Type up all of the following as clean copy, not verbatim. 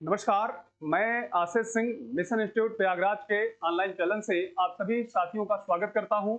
नमस्कार, मैं Ashish Singh mission institute Prayagraj के ऑनलाइन चैनल से आप सभी साथियों का स्वागत करता हूं।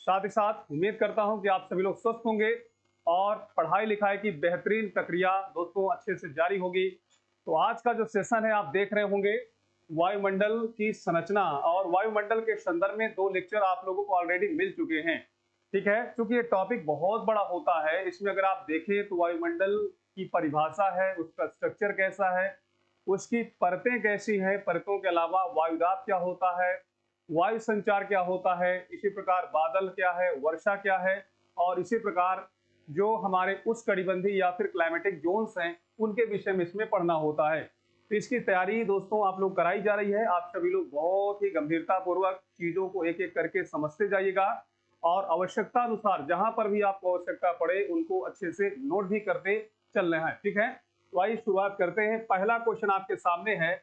साथ ही साथ उम्मीद करता हूं कि आप सभी लोग स्वस्थ होंगे और पढ़ाई लिखाई की बेहतरीन प्रक्रिया दोस्तों अच्छे से जारी होगी। तो आज का जो सेशन है आप देख रहे होंगे वायुमंडल की संरचना, और वायुमंडल के संदर्भ में 2 लेक्चर आप लोगों को ऑलरेडी मिल चुके हैं। ठीक है, क्योंकि ये टॉपिक बहुत बड़ा होता है। इसमें अगर आप देखें तो वायुमंडल की परिभाषा है, उसका स्ट्रक्चर कैसा है, उसकी परतें कैसी हैं, परतों के अलावा वायुदाब क्या होता है, वायु संचार क्या होता है, इसी प्रकार बादल क्या है, वर्षा क्या है, और इसी प्रकार जो हमारे उष्णकटिबंधीय या फिर क्लाइमेटिक जोन्स हैं उनके विषय में इसमें पढ़ना होता है। तो इसकी तैयारी दोस्तों आप लोग कराई जा रही है। आप सभी लोग बहुत ही गंभीरता पूर्वक चीजों को एक एक करके समझते जाइएगा और आवश्यकता अनुसार जहां पर भी आपको आवश्यकता पड़े उनको अच्छे से नोट भी करते चलना है। ठीक है, तो आइए शुरुआत करते हैं। पहला क्वेश्चन आपके सामने है।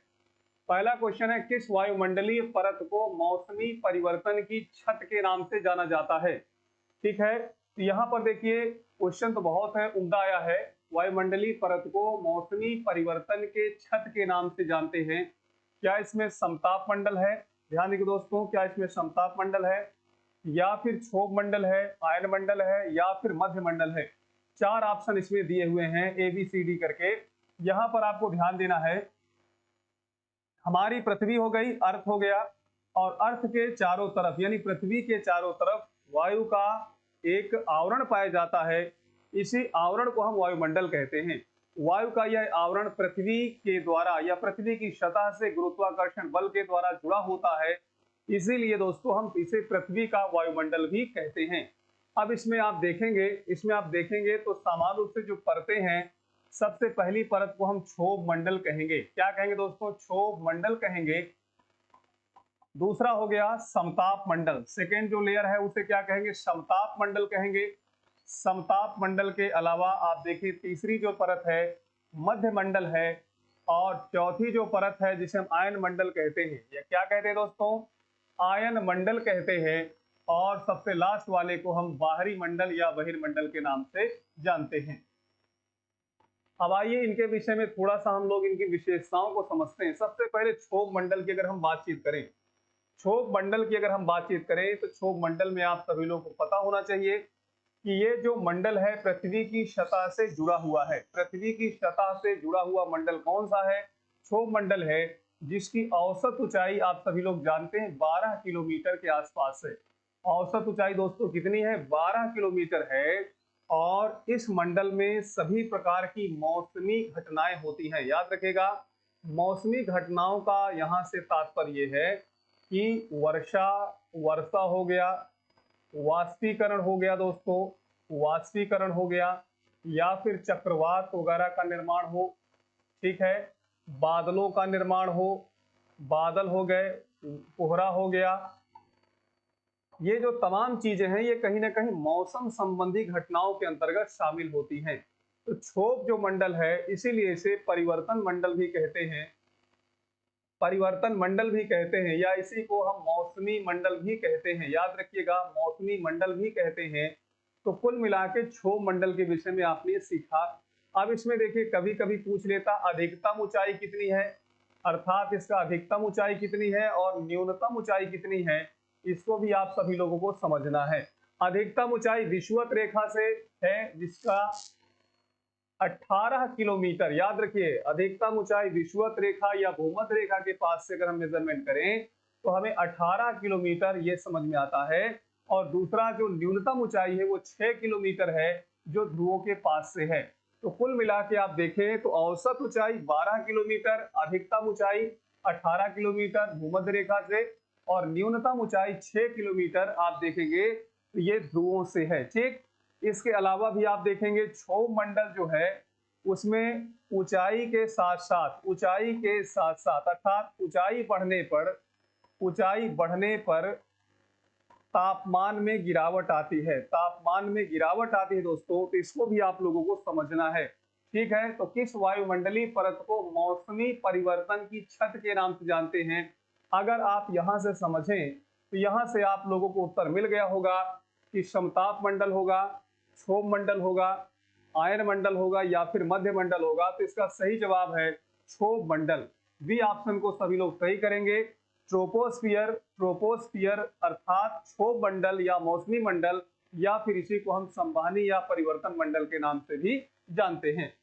पहला क्वेश्चन है, किस वायुमंडलीय परत को मौसमी परिवर्तन की छत के नाम से जाना जाता है? ठीक है, तो यहाँ पर देखिए क्वेश्चन तो बहुत है, उम्दा आया है। वायुमंडलीय परत को मौसमी परिवर्तन के छत के नाम से जानते हैं। क्या इसमें समताप मंडल है? ध्यान दीजिए दोस्तों, क्या इसमें समताप मंडल है या फिर क्षोभ मंडल है, आयन मंडल है या फिर मध्य मंडल है? 4 ऑप्शन इसमें दिए हुए हैं ABCD करके। यहां पर आपको ध्यान देना है, हमारी पृथ्वी हो गई, अर्थ हो गया, और अर्थ के चारों तरफ यानी पृथ्वी के चारों तरफ वायु का एक आवरण पाया जाता है। इसी आवरण को हम वायुमंडल कहते हैं। वायु का यह आवरण पृथ्वी के द्वारा या पृथ्वी की सतह से गुरुत्वाकर्षण बल के द्वारा जुड़ा होता है। इसीलिए दोस्तों हम इसे पृथ्वी का वायुमंडल भी कहते हैं। अब इसमें आप देखेंगे तो सामान्य रूप से जो परतें हैं, सबसे पहली परत को हम क्षोभ मंडल कहेंगे। क्या कहेंगे दोस्तों? क्षोभ मंडल कहेंगे। दूसरा हो गया समताप मंडल। सेकेंड जो लेयर है उसे क्या कहेंगे? समताप मंडल कहेंगे। समताप मंडल के अलावा आप देखिए तीसरी जो परत है मध्य मंडल है, और चौथी जो परत है जिसे हम आयन मंडल कहते हैं, या क्या कहते हैं दोस्तों? आयन मंडल कहते हैं। और सबसे लास्ट वाले को हम बाहरी मंडल या बहिर्मंडल के नाम से जानते हैं। अब आइए इनके विषय में थोड़ा सा हम लोग इनकी विशेषताओं को समझते हैं। सबसे पहले क्षोभ मंडल की अगर हम बातचीत करें, तो क्षोभ मंडल में आप सभी लोगों को पता होना चाहिए कि ये जो मंडल है पृथ्वी की सतह से जुड़ा हुआ है। पृथ्वी की सतह से जुड़ा हुआ मंडल कौन सा है? क्षोभ मंडल है, जिसकी औसत ऊंचाई आप सभी लोग जानते हैं 12 किलोमीटर के आसपास है। औसत ऊंचाई दोस्तों कितनी है? 12 किलोमीटर है। और इस मंडल में सभी प्रकार की मौसमी घटनाएं होती हैं। याद रखिएगा, मौसमी घटनाओं का यहाँ से तात्पर्य है कि वर्षा हो गया, वाष्पीकरण हो गया दोस्तों, वाष्पीकरण हो गया, या फिर चक्रवात वगैरह का निर्माण हो। ठीक है, बादलों का निर्माण हो, बादल हो गए, कोहरा हो गया। ये जो तमाम चीजें हैं ये कहीं ना कहीं मौसम संबंधी घटनाओं के अंतर्गत शामिल होती हैं। तो क्षोभ जो मंडल है इसीलिए इसे परिवर्तन मंडल भी कहते हैं, या इसी को हम मौसमी मंडल भी कहते हैं। याद रखिएगा, मौसमी मंडल भी कहते हैं। तो कुल मिला के क्षोभ मंडल के विषय में आपने सीखा। अब इसमें देखिए कभी कभी पूछ लेता अधिकतम ऊंचाई कितनी है, अर्थात इसका अधिकतम ऊंचाई कितनी है और न्यूनतम ऊंचाई कितनी है, इसको भी आप सभी लोगों को समझना है। अधिकतम ऊंचाई विषुवत रेखा से है जिसका 18 किलोमीटर। याद रखिए, अधिकतम ऊंचाई विषुवत रेखा या भूमध्य रेखा के पास से अगर हम मेजरमेंट करें तो हमें 18 किलोमीटर ये समझ में आता है। और दूसरा जो न्यूनतम ऊंचाई है वो 6 किलोमीटर है जो ध्रुवों के पास से है। तो कुल मिला के आप देखें तो औसत ऊंचाई 12 किलोमीटर, अधिकतम ऊंचाई 18 किलोमीटर भूमध्य रेखा से, और न्यूनतम ऊंचाई 6 किलोमीटर आप देखेंगे तो ये ध्रुवों से है। ठीक, इसके अलावा भी आप देखेंगे क्षोभ मंडल जो है उसमें ऊंचाई के साथ साथ अर्थात ऊंचाई बढ़ने पर तापमान में गिरावट आती है। दोस्तों, तो इसको भी आप लोगों को समझना है। ठीक है, तो किस वायुमंडलीय परत को मौसमी परिवर्तन की छत के नाम से जानते हैं? अगर आप यहां से समझें तो यहां से आप लोगों को उत्तर मिल गया होगा कि समताप मंडल होगा, क्षोभ मंडल होगा, आयन मंडल होगा या फिर मध्य मंडल होगा। तो इसका सही जवाब है क्षोभ मंडल। बी ऑप्शन को सभी लोग सही करेंगे। ट्रोपोस्फियर, ट्रोपोस्फियर अर्थात क्षोभ मंडल या मौसमी मंडल, या फिर इसी को हम संवहनी या परिवर्तन मंडल के नाम से भी जानते हैं।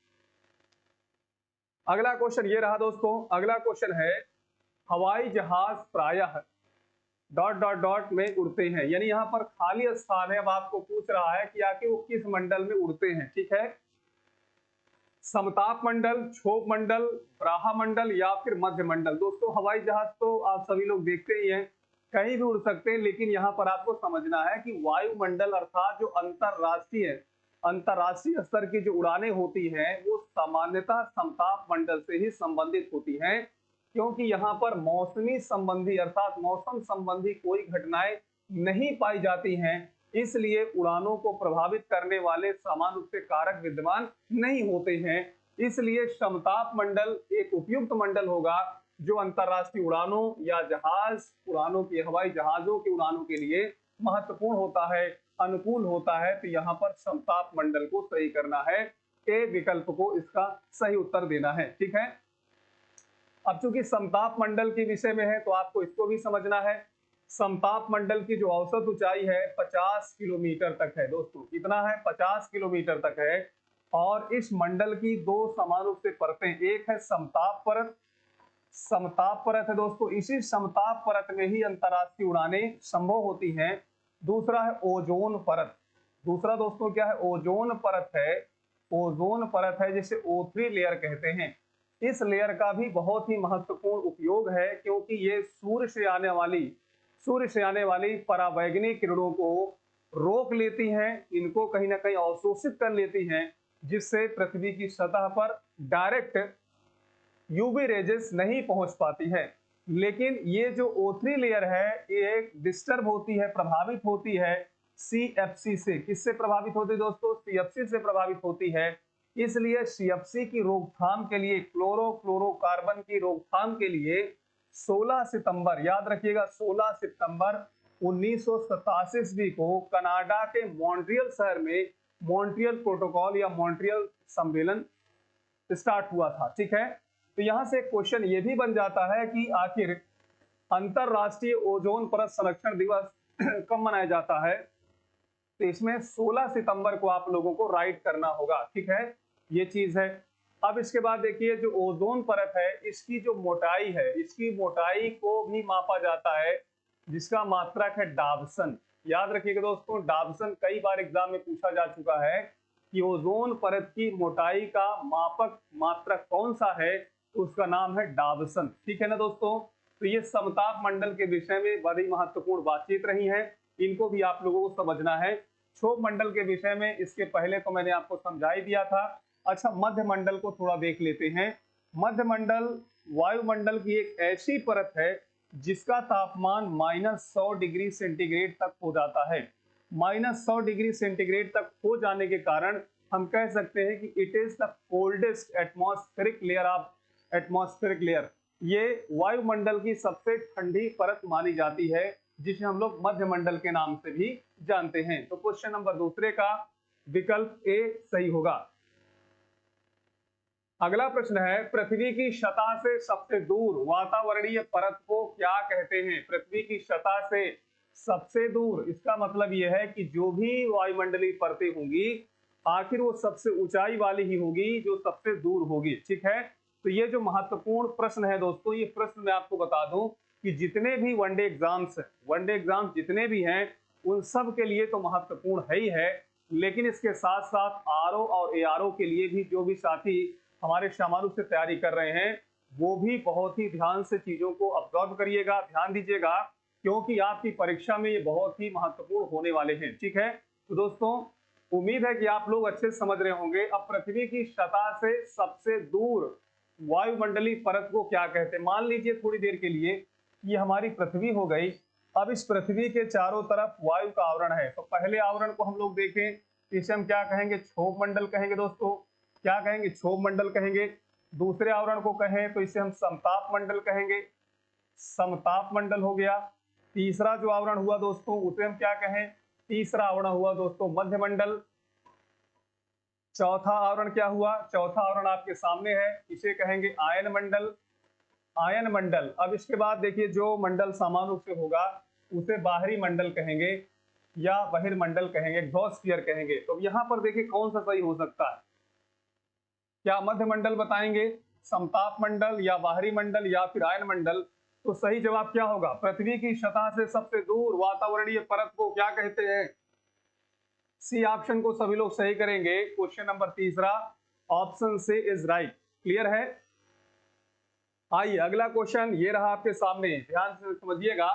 अगला क्वेश्चन ये रहा दोस्तों। अगला क्वेश्चन है हवाई जहाज प्रायः डॉट डॉट डॉट में उड़ते हैं, यानी यहाँ पर खाली स्थान है। अब आपको पूछ रहा है कि आखिर वो किस मंडल में उड़ते हैं। ठीक है, समताप मंडल, क्षोभ मंडल, ब्राहा मंडल या फिर मध्य मंडल। दोस्तों हवाई जहाज तो आप सभी लोग देखते ही हैं, कहीं भी उड़ सकते हैं, लेकिन यहाँ पर आपको समझना है कि वायुमंडल अर्थात जो अंतरराष्ट्रीय स्तर की जो उड़ानें होती हैं वो सामान्यतः समताप मंडल से ही संबंधित होती हैं, क्योंकि यहाँ पर मौसमी संबंधी अर्थात मौसम संबंधी कोई घटनाएं नहीं पाई जाती हैं, इसलिए उड़ानों को प्रभावित करने वाले समान रूप से कारक विद्यमान नहीं होते हैं। इसलिए समताप मंडल एक उपयुक्त मंडल होगा जो अंतरराष्ट्रीय उड़ानों या जहाज उड़ानों के हवाई जहाजों की उड़ानों के लिए महत्वपूर्ण होता है, अनुकूल होता है। तो यहाँ पर समताप मंडल को सही करना है, ए विकल्प को इसका सही उत्तर देना है। ठीक है, अब चूंकि समताप मंडल के विषय में है तो आपको इसको भी समझना है। समताप मंडल की जो औसत ऊंचाई है 50 किलोमीटर तक है दोस्तों। कितना है? 50 किलोमीटर तक है। और इस मंडल की दो समान रूप से परतें, एक है समताप परत, समताप परत है दोस्तों, इसी समताप परत में ही अंतरराष्ट्रीय उड़ानें संभव होती हैं। दूसरा है ओजोन परत। दूसरा दोस्तों क्या है? ओजोन परत है। ओजोन परत है जिसे O3 लेयर कहते हैं। इस लेयर का भी बहुत ही महत्वपूर्ण उपयोग है, क्योंकि ये सूर्य से आने वाली परावैंगनिक किरणों को रोक लेती हैं, इनको कहीं ना कहीं अवशोषित कर लेती हैं, जिससे पृथ्वी की सतह पर डायरेक्ट यूवी रेजेस नहीं पहुंच पाती है। लेकिन ये जो O3 लेयर है ये डिस्टर्ब होती है, प्रभावित होती है CFC से। किससे प्रभावित होती है दोस्तों? CFC से प्रभावित होती है। इसलिए CFC की रोकथाम के लिए, क्लोरोफ्लोरोकार्बन की रोकथाम के लिए 16 सितंबर, याद रखिएगा 16 सितंबर 1987 ईस्वी को कनाडा के मॉन्ट्रियल शहर में मॉन्ट्रियल प्रोटोकॉल या मॉन्ट्रियल सम्मेलन स्टार्ट हुआ था। ठीक है, तो यहां से क्वेश्चन ये भी बन जाता है कि आखिर अंतरराष्ट्रीय ओजोन परत संरक्षण दिवस कब मनाया जाता है? तो इसमें 16 सितंबर को आप लोगों को राइट करना होगा। ठीक है, ये चीज है। अब इसके बाद देखिए जो ओजोन परत है इसकी जो मोटाई है, इसकी मोटाई को भी मापा जाता है, जिसका मात्रक है डाबसन। याद रखिएगा दोस्तों, डाबसन कई बार एग्जाम में पूछा जा चुका है कि ओजोन परत की मोटाई का मापक मात्रक कौन सा है, तो उसका नाम है डाबसन। ठीक है ना दोस्तों, तो ये समताप मंडल के विषय में बड़ी महत्वपूर्ण बातचीत रही है, इनको भी आप लोगों को समझना है। क्षोभ मंडल के विषय में इसके पहले तो मैंने आपको समझा ही दिया था। अच्छा, मध्य मंडल को थोड़ा देख लेते हैं। मध्य मंडल वायुमंडल की एक ऐसी परत है जिसका तापमान -100 डिग्री सेंटीग्रेड तक हो जाता है। -100 डिग्री सेंटीग्रेड तक हो जाने के कारण हम कह सकते हैं कि it is the coldest atmospheric layer of atmospheric layer. ये वायुमंडल की सबसे ठंडी परत मानी जाती है, जिसे हम लोग मध्य मंडल के नाम से भी जानते हैं। तो क्वेश्चन नंबर दूसरे का विकल्प ए सही होगा। अगला प्रश्न है पृथ्वी की सतह से सबसे दूर वातावरणीय परत को क्या कहते हैं? पृथ्वी की सतह से सबसे दूर, इसका मतलब यह है कि जो भी वायुमंडलीय परतें होंगी आखिर वो सबसे ऊंचाई वाली ही होगी जो सबसे दूर होगी। ठीक है, तो ये जो महत्वपूर्ण प्रश्न है दोस्तों, ये प्रश्न मैं आपको बता दूं कि जितने भी वनडे एग्जाम्स जितने भी हैं उन सब के लिए तो महत्वपूर्ण है ही है, लेकिन इसके साथ साथ आरओ और एआरओ के लिए भी जो भी साथी हमारे समारोह से तैयारी कर रहे हैं वो भी बहुत ही ध्यान से चीजों को ऑब्जर्व करिएगा, ध्यान दीजिएगा, क्योंकि आपकी परीक्षा में ये बहुत ही महत्वपूर्ण होने वाले हैं। ठीक है, तो दोस्तों उम्मीद है कि आप लोग अच्छे से समझ रहे होंगे। अब पृथ्वी की सतह से सबसे दूर वायुमंडलीय परत को क्या कहते हैं? मान लीजिए थोड़ी देर के लिए ये हमारी पृथ्वी हो गई। अब इस पृथ्वी के चारों तरफ वायु का आवरण है, तो पहले आवरण को हम लोग देखें, इसे हम क्या कहेंगे? क्षोभ मंडल कहेंगे दोस्तों। क्या कहेंगे? क्षोभ मंडल कहेंगे। दूसरे आवरण को कहें तो इसे हम समताप मंडल कहेंगे, समताप मंडल हो गया। तीसरा जो आवरण हुआ दोस्तों उसे हम क्या कहें? तीसरा आवरण हुआ दोस्तों मध्य मंडल। चौथा आवरण क्या हुआ? चौथा आवरण आपके सामने है, इसे कहेंगे आयन मंडल। आयन मंडल। अब इसके बाद देखिए, जो मंडल समान रूप से होगा उसे बाहरी मंडल कहेंगे या बहिर्मंडल कहेंगे, एग्जॉस्फियर कहेंगे। तो यहाँ पर देखिए कौन सा सही हो सकता है? क्या मध्य मंडल बताएंगे, समताप मंडल, या बाहरी मंडल, या फिर आयन मंडल? तो सही जवाब क्या होगा? पृथ्वी की सतह से सबसे दूर वातावरणीय परत को क्या कहते हैं? सी ऑप्शन को सभी लोग सही करेंगे। क्वेश्चन नंबर तीसरा, ऑप्शन से इज राइट। क्लियर है? आइए अगला क्वेश्चन ये रहा आपके सामने, ध्यान से समझिएगा।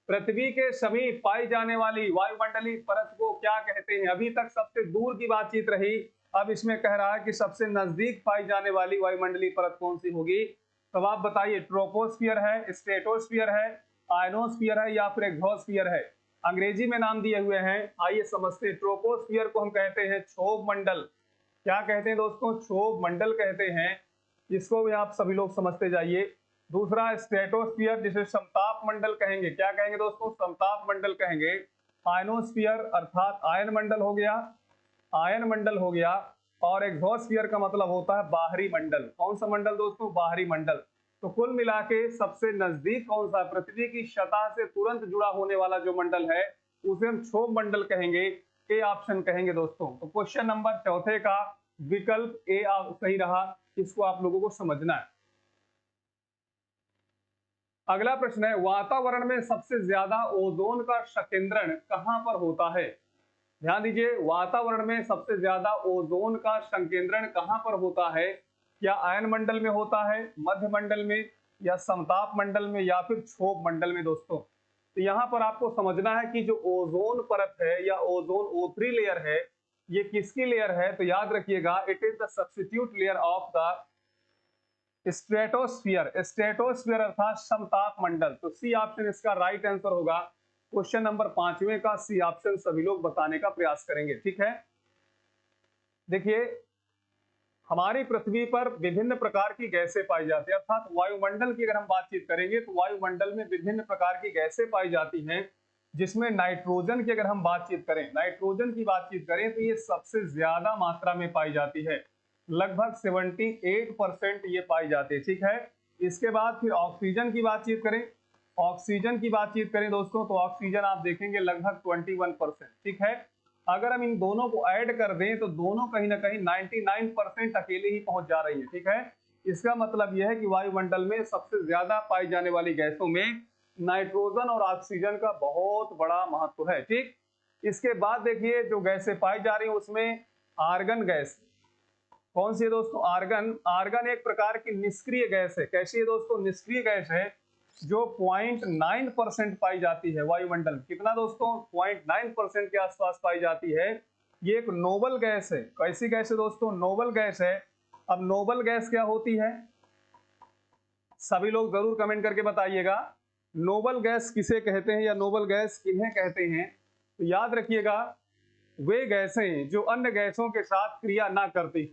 पृथ्वी के समीप पाई जाने वाली वायुमंडलीय परत को क्या कहते हैं? अभी तक सबसे दूर की बातचीत रही, अब इसमें कह रहा है कि सबसे नजदीक पाई जाने वाली वायुमंडलीय परत कौन सी होगी? तब आप बताइए, ट्रोपोस्फियर है, स्ट्रेटोस्फियर है, आयनोस्फियर है, या फिर एक्सोस्फियर है? अंग्रेजी में नाम दिए हुए हैं, आइए समझते हैं। ट्रोपोस्फियर को हम कहते हैं क्षोभ मंडल। क्या कहते हैं दोस्तों? क्षोभ मंडल कहते हैं, इसको भी आप सभी लोग समझते जाइए। दूसरा स्ट्रेटोस्फियर, जिसे समताप मंडल कहेंगे। क्या कहेंगे दोस्तों? समताप मंडल कहेंगे। आयनोस्फियर अर्थात आयन मंडल हो गया, आयन मंडल हो गया। और एक्सोस्फियर का मतलब होता है बाहरी मंडल। कौन सा मंडल दोस्तों? बाहरी मंडल। तो कुल मिला के सबसे नजदीक कौन सा? पृथ्वी की सतह से तुरंत जुड़ा होने वाला जो मंडल है उसे हम क्षोभ मंडल कहेंगे। ए ऑप्शन कहेंगे दोस्तों। तो क्वेश्चन नंबर चौथे का विकल्प ए सही रहा, इसको आप लोगों को समझना है। अगला प्रश्न है, वातावरण में सबसे ज्यादा ओजोन का संकेंद्रण कहां पर होता है? ध्यान दीजिए, वातावरण में सबसे ज्यादा ओजोन का संकेंद्रण कहां पर होता है? क्या आयन मंडल में होता है, मध्य मंडल में, या समताप मंडल में, या फिर क्षोभ मंडल में? दोस्तों तो यहां पर आपको समझना है कि जो ओजोन परत है या ओजोन O3 लेयर है, ये किसकी लेयर है? तो याद रखिएगा, it is the substitute layer of the stratosphere. Stratosphere अर्थात समताप मंडल। तो सी ऑप्शन इसका राइट आंसर होगा। क्वेश्चन नंबर पांचवें का सी ऑप्शन सभी लोग बताने का प्रयास करेंगे। ठीक है, देखिए हमारी पृथ्वी पर विभिन्न प्रकार की गैसें पाई जाती है, अर्थात वायुमंडल की अगर हम बातचीत करेंगे तो वायुमंडल में विभिन्न प्रकार की गैसें पाई जाती हैं, जिसमें नाइट्रोजन की अगर हम बातचीत करें, नाइट्रोजन की बातचीत करें तो ये सबसे ज्यादा मात्रा में पाई जाती है, लगभग 78% ये पाई जाती है। ठीक है, इसके बाद फिर ऑक्सीजन की बातचीत करें, ऑक्सीजन की बातचीत करें दोस्तों तो ऑक्सीजन आप देखेंगे लगभग 21%। ठीक है, अगर हम इन दोनों को ऐड कर दें तो दोनों कहीं ना कहीं 99% अकेले ही पहुंच जा रही है। ठीक है, इसका मतलब यह है कि वायुमंडल में सबसे ज्यादा पाई जाने वाली गैसों में नाइट्रोजन और ऑक्सीजन का बहुत बड़ा महत्व है। ठीक, इसके बाद देखिए जो गैसें पाई जा रही है उसमें आर्गन गैस। कौन सी है दोस्तों? आर्गन। आर्गन एक प्रकार की निष्क्रिय गैस है। कैसी है दोस्तों? निष्क्रिय गैस है, जो 0.9% पाई जाती है वायुमंडल। कितना दोस्तों? 0.9% के आसपास पाई जाती है। ये एक नोबल गैस है। कैसी गैस है दोस्तों? नोबल गैस है। अब नोबल गैस क्या होती है? सभी लोग जरूर कमेंट करके बताइएगा, नोबल गैस किसे कहते हैं या नोबल गैस किन्हें कहते हैं? तो याद रखिएगा, वे गैसें जो अन्य गैसों के साथ क्रिया ना करती,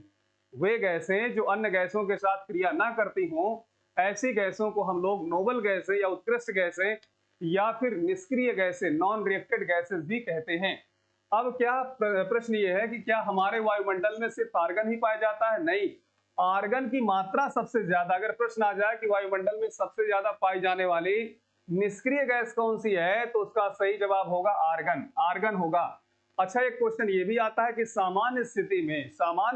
वे गैसें जो अन्य गैसों के साथ क्रिया ना करती हों, ऐसी गैसों को हम लोग नोबल गैसें या उत्कृष्ट गैसें या फिर निष्क्रिय गैसें, नॉन रिएक्टेड गैसेस भी कहते हैं। अब क्या प्रश्न ये है कि क्या हमारे वायुमंडल में सिर्फ आर्गन ही पाया जाता है? नहीं, आर्गन की मात्रा सबसे ज्यादा, अगर प्रश्न आ जाए कि वायुमंडल में सबसे ज्यादा पाई जाने वाली निष्क्रिय गैस कौन सी है, तो उसका सही जवाब होगा आर्गन, आर्गन होगा। अच्छा, एक क्वेश्चन ये भी आता है कि सामान्य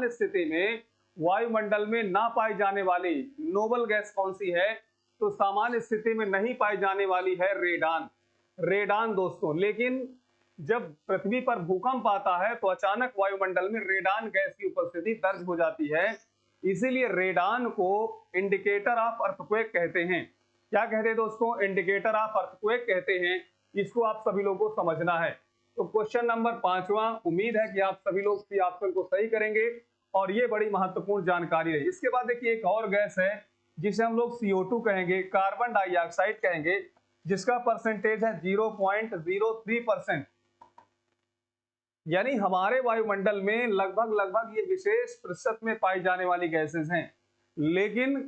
स्थिति में वायुमंडल में ना पाई जाने वाली नोबल गैस कौन सी है? तो सामान्य स्थिति में नहीं पाई जाने वाली है रेडान, रेडान दोस्तों। लेकिन जब पृथ्वी पर भूकंप आता है तो अचानक वायुमंडल में रेडान गैस की उपस्थिति दर्ज हो जाती है, इसीलिए रेडान को इंडिकेटर ऑफ अर्थक्वेक कहते हैं। क्या कहते हैं दोस्तों? इंडिकेटर ऑफ अर्थक्वेक कहते हैं। इसको आप सभी लोगों को समझना है। तो क्वेश्चन नंबर पांचवा, उम्मीद है कि आप सभी लोग सी ऑप्शन को सही करेंगे और ये बड़ी महत्वपूर्ण जानकारी है। इसके बाद देखिए एक और गैस है जिसे हम लोग CO2 कहेंगे, कार्बन डाइऑक्साइड कहेंगे, जिसका परसेंटेज है 0.03%। यानी हमारे वायुमंडल में लगभग ये विशेष प्रतिशत में पाई जाने वाली गैसेस हैं, लेकिन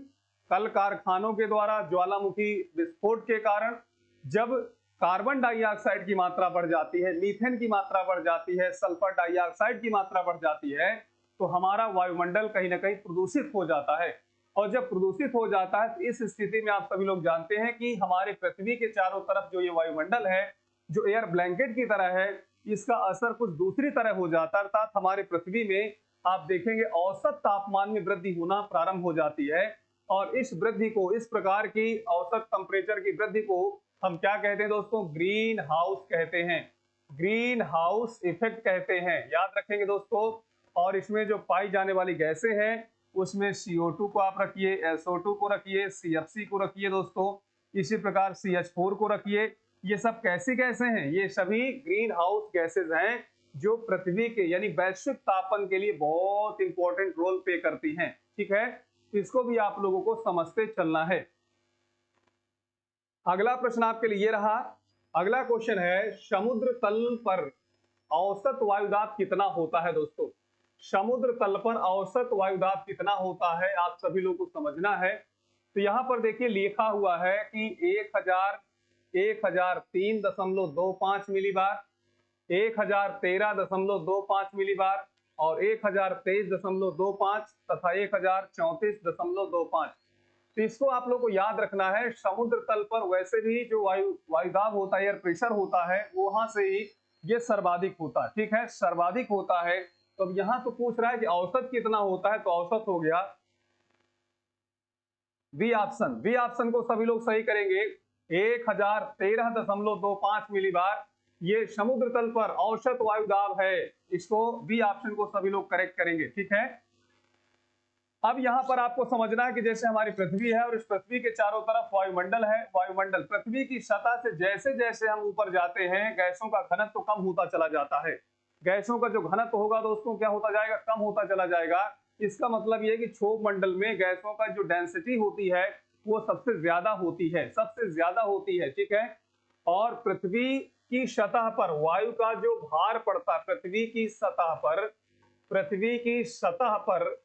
कल कारखानों के द्वारा ज्वालामुखी विस्फोट के कारण जब कार्बन डाइऑक्साइड की मात्रा बढ़ जाती है, मीथेन की मात्रा बढ़ जाती है, सल्फर डाइऑक्साइड की मात्रा बढ़ जाती है, तो हमारा वायुमंडल कहीं ना कहीं प्रदूषित हो जाता है। और जब प्रदूषित हो जाता है तो इस स्थिति में आप सभी लोग जानते हैं कि हमारे पृथ्वी के चारों तरफ जो ये वायुमंडल है, जो एयर ब्लैंकेट की तरह है, इसका असर कुछ दूसरी तरह हो जाता है। अर्थात हमारे पृथ्वी में आप देखेंगे औसत तापमान में वृद्धि होना प्रारंभ हो जाती है। और इस वृद्धि को, इस प्रकार की औसत टेम्परेचर की वृद्धि को हम क्या कहते हैं दोस्तों? ग्रीन हाउस कहते हैं, ग्रीन हाउस इफेक्ट कहते हैं। याद रखेंगे दोस्तों। और इसमें जो पाई जाने वाली गैसें हैं उसमें CO2 को आप रखिए, SO2 को रखिए, CFC को रखिए दोस्तों, इसी प्रकार CH4 को रखिए। ये सब कैसी गैसें हैं? ये सभी ग्रीन हाउस गैसेज हैं जो पृथ्वी के यानी वैश्विक तापमान के लिए बहुत इंपॉर्टेंट रोल प्ले करती हैं। ठीक है, इसको भी आप लोगों को समझते चलना है। अगला प्रश्न आपके लिए रहा। अगला क्वेश्चन है, समुद्र तल पर औसत वायुदाब कितना होता है? दोस्तों, समुद्र तल पर औसत वायुदाब कितना होता है आप सभी लोगों को समझना है। तो यहां पर देखिए लिखा हुआ है कि 1003.25 मिलीबार, 1013.25 मिलीबार और 1023.25 तथा 1034.25। तो इसको आप लोग को याद रखना है। समुद्र तल पर वैसे भी जो वायुदाब होता है, एयर प्रेशर होता है, वहां से ही ये सर्वाधिक होता है। ठीक है, सर्वाधिक होता है। तो अब यहाँ तो पूछ रहा है कि औसत कितना होता है, तो औसत हो गया बी ऑप्शन। बी ऑप्शन को सभी लोग सही करेंगे। 1013.25 मिलीबार ये समुद्र तल पर औसत वायुदाब है। इसको बी ऑप्शन को सभी लोग करेक्ट करेंगे। ठीक है, अब यहां पर आपको समझना है कि जैसे हमारी पृथ्वी है और इस पृथ्वी के चारों तरफ वायुमंडल है। वायुमंडल पृथ्वी की सतह से जैसे जैसे हम ऊपर जाते हैं, गैसों का घनत्व कम होता चला जाता है। गैसों का जो घनत्व होगा दोस्तों क्या होता जाएगा? कम होता चला जाएगा। इसका मतलब यह है कि क्षोभ मंडल में गैसों का जो डेंसिटी होती है वो सबसे ज्यादा होती है, सबसे ज्यादा होती है। ठीक है, और पृथ्वी की सतह पर वायु का जो भार पड़ता है, पृथ्वी की सतह पर, पृथ्वी की सतह पर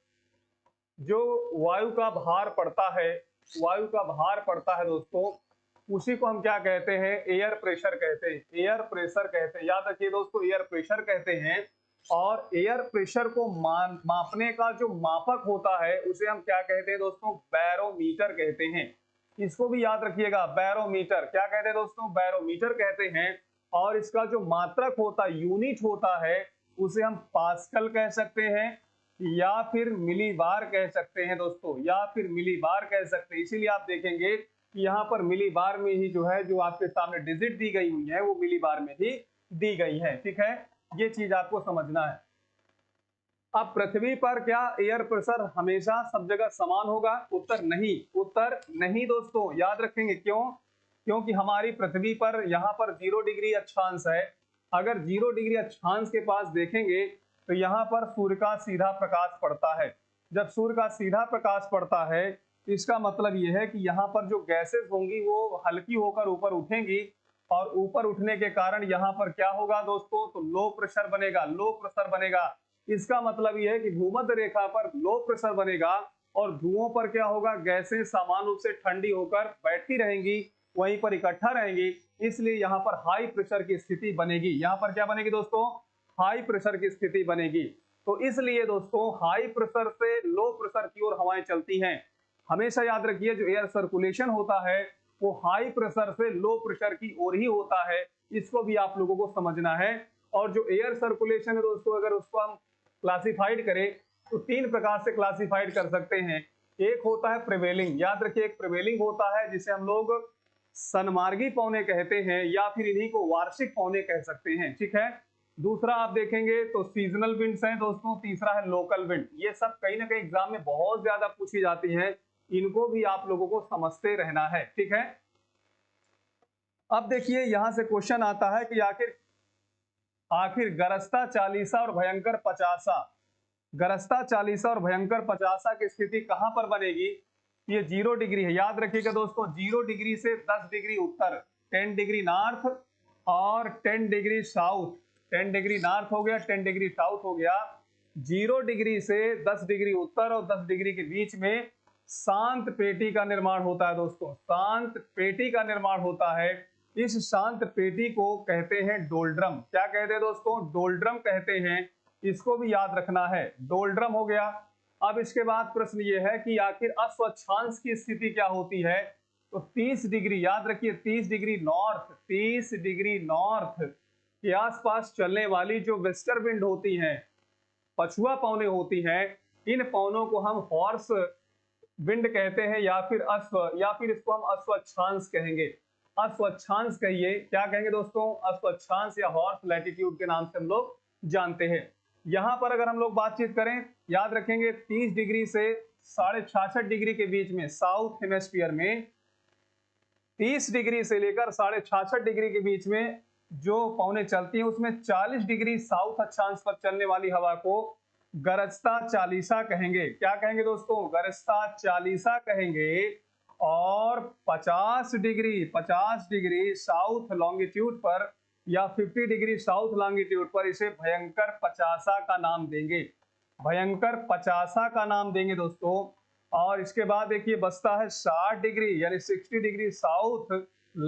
जो वायु का भार पड़ता है, वायु का भार पड़ता है दोस्तों, उसी को हम क्या कहते हैं? एयर प्रेशर कहते हैं, एयर प्रेशर कहते हैं। याद रखिए दोस्तों, एयर प्रेशर कहते हैं। और एयर प्रेशर को मापने का जो मापक होता है उसे हम क्या कहते हैं दोस्तों? बैरोमीटर कहते हैं। इसको भी याद रखिएगा, बैरोमीटर। क्या कहते हैं दोस्तों? बैरोमीटर कहते हैं। और इसका जो मात्रक होता है, यूनिट होता है, उसे हम पास्कल कह सकते हैं या फिर मिलीबार कह सकते हैं दोस्तों, या फिर मिलीबार कह सकते हैं। इसीलिए आप देखेंगे कि यहाँ पर मिलीबार में ही जो है, जो आपके सामने डिजिट दी गई हुई है वो मिलीबार में ही दी गई है। ठीक है, ये चीज आपको समझना है। अब पृथ्वी पर क्या एयर प्रेशर हमेशा सब जगह समान होगा? उत्तर नहीं, उत्तर नहीं दोस्तों। याद रखेंगे क्यों? क्योंकि हमारी पृथ्वी पर यहाँ पर 0 डिग्री अक्षांश है। अगर 0 डिग्री अक्षांश के पास देखेंगे तो यहाँ पर सूर्य का सीधा प्रकाश पड़ता है। जब सूर्य का सीधा प्रकाश पड़ता है इसका मतलब यह है कि यहाँ पर जो गैसेस होंगी वो हल्की होकर ऊपर उठेंगी, और ऊपर उठने के कारण यहाँ पर क्या होगा दोस्तों? तो लो प्रेशर बनेगा, लो प्रेशर बनेगा। इसका मतलब यह है कि भूमध्य रेखा पर लो प्रेशर बनेगा और ध्रुवों पर क्या होगा? गैसें समान रूप से ठंडी होकर बैठी रहेंगी, वहीं पर इकट्ठा रहेंगी। इसलिए यहाँ पर हाई प्रेशर की स्थिति बनेगी। यहाँ पर क्या बनेगी दोस्तों? हाई प्रेशर की स्थिति बनेगी। तो इसलिए दोस्तों हाई प्रेशर से लो प्रेशर की ओर हवाएं चलती हैं। हमेशा याद रखिए, जो एयर सर्कुलेशन होता है वो हाई प्रेशर से लो प्रेशर की ओर ही होता है। इसको भी आप लोगों को समझना है। और जो एयर सर्कुलेशन है दोस्तों, अगर उसको हम क्लासिफाइड करें तो 3 प्रकार से क्लासिफाइड कर सकते हैं। एक होता है प्रिवेलिंग। याद रखिए, एक प्रिवेलिंग होता है जिसे हम लोग सनमार्गी पौने कहते हैं, या फिर इन्हीं को वार्षिक पौने कह सकते हैं। ठीक है, दूसरा आप देखेंगे तो सीजनल विंड्स हैं दोस्तों, तीसरा है लोकल विंड। ये सब कहीं ना कहीं एग्जाम में बहुत ज्यादा पूछी जाती हैं, इनको भी आप लोगों को समझते रहना है। ठीक है, अब देखिए यहां से क्वेश्चन आता है कि आखिर आखिर गरजता चालीसा और भयंकर पचासा, गरजता चालीसा और भयंकर पचासा की स्थिति कहां पर बनेगी? ये 0 डिग्री है। याद रखिएगा दोस्तों, 0 डिग्री से 10 डिग्री उत्तर, 10 डिग्री नॉर्थ और 10 डिग्री साउथ। 10 डिग्री नॉर्थ हो गया, 10 डिग्री साउथ हो गया। 0 डिग्री से 10 डिग्री उत्तर और 10 डिग्री के बीच में शांत पेटी का निर्माण होता है दोस्तों, शांत पेटी का निर्माण होता है। इस शांत पेटी को कहते हैं डोल्ड्रम। क्या कहते हैं दोस्तों? डोल्ड्रम कहते हैं। इसको भी याद रखना है। डोल्ड्रम हो गया। अब इसके बाद प्रश्न ये है कि आखिर अस्वच्छांश की स्थिति क्या होती है। तो 30 डिग्री, याद रखिए 30 डिग्री नॉर्थ, 30 डिग्री नॉर्थ के आसपास चलने वाली जो वेस्टर विंड होती हैं, पछुआ पवनें होती हैं, इन पवनों को हम हॉर्स विंड कहते हैं या फिर इसको हम अस्वच्छांश कहेंगे। अस्वच्छांश कहिए, क्या कहेंगे दोस्तों, अस्वच्छांश या हॉर्स लैटिट्यूड के नाम से हम लोग जानते हैं। यहां पर अगर हम लोग बातचीत करें, याद रखेंगे 30 डिग्री से 66.5 डिग्री के बीच में साउथ हेमेस्फीयर में, 30 डिग्री से लेकर 66.5 डिग्री के बीच में जो पवनें चलती हैं उसमें 40 डिग्री साउथ अक्षांश पर चलने वाली हवा को गरजता चालीसा कहेंगे। क्या कहेंगे दोस्तों, गरजता चालीसा कहेंगे। और 50 डिग्री साउथ लॉन्गिट्यूड पर या 50 डिग्री साउथ लॉन्गिट्यूड पर इसे भयंकर पचासा का नाम देंगे, भयंकर पचासा का नाम देंगे दोस्तों। और इसके बाद देखिए बचता है 60 डिग्री यानी 60 डिग्री साउथ